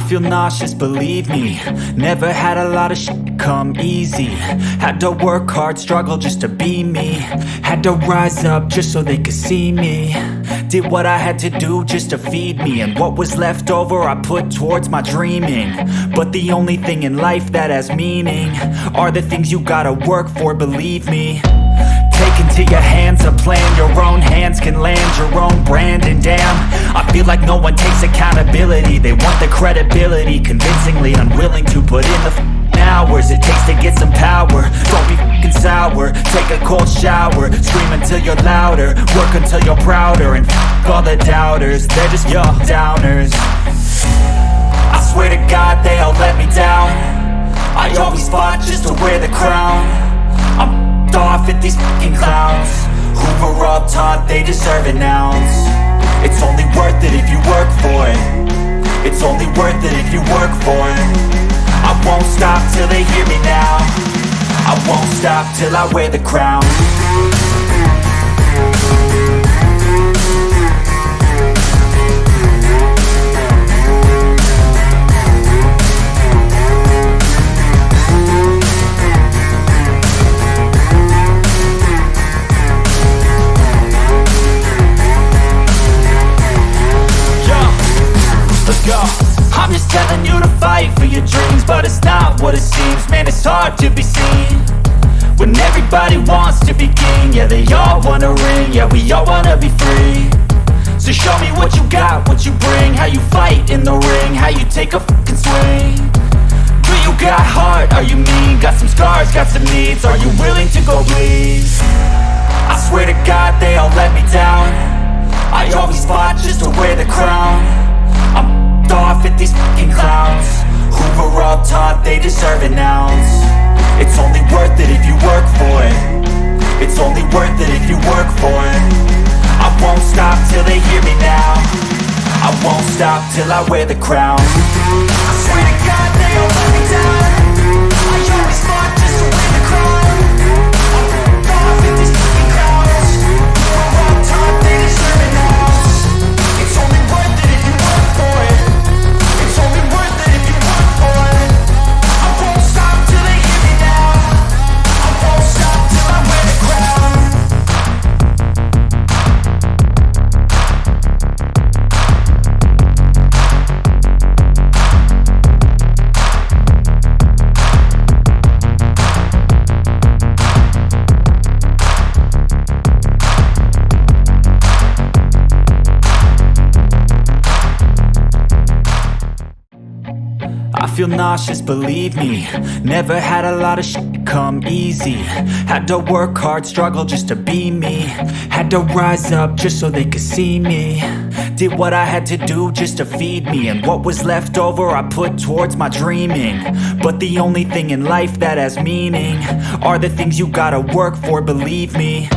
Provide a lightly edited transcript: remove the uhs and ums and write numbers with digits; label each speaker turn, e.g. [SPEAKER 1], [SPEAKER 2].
[SPEAKER 1] feel nauseous, believe me. Never had a lot of shit come easy. Had to work hard, struggle just to be me. Had to rise up just so they could see me. Did what I had to do just to feed me, and what was left over I put towards my dreaming. But the only thing in life that has meaning are the things you gotta work for, believe me. Take into your hands a plan, your own hands can land your own brand. And damn, I feel like no one takes accountability. They want the credibility, convincingly unwilling to put in the hours it takes to get some power. Don't be f***ing sour, take a cold shower. Scream until you're louder, work until you're prouder. And f*** all the doubters, they're just your downers. I swear to God they all let me down. I always fought just to wear the crown. I'm off at these fucking clowns who were all taught they deserve an ounce. It's only worth it if you work for it. It's only worth it if you work for it. I won't stop till they hear me now. I won't stop till I wear the crown. I'm just telling you to fight for your dreams, but it's not what it seems. Man, it's hard to be seen when everybody wants to be king. Yeah, they all wanna ring, yeah, we all wanna be free. So show me what you got, what you bring, how you fight in the ring, how you take a fucking swing. Do you got heart, are you mean? Got some scars, got some needs, are you willing to go bleed? I swear to God they all let me down. I always fought just to wear the crown. I'm off at these fucking clowns who were all taught they deserve an ounce. It's only worth it if you work for it. It's only worth it if you work for it. I won't stop till they hear me now. I won't stop till I wear the crown. I swear to God they all let me down. I always fought just to wear the crown. I'm off at these fucking clowns who were all taught they deserve an ounce. It's only worth it if you work for it. It's only worth it if you work for it. I won't stop till they hear me now. I won't stop till I wear the crown. I feel nauseous, believe me. Never had a lot of shit come easy. Had to work hard, struggle just to be me. Had to rise up just so they could see me. Did what I had to do just to feed me, and what was left over I put towards my dreaming. But the only thing in life that has meaning are the things you gotta work for, believe me.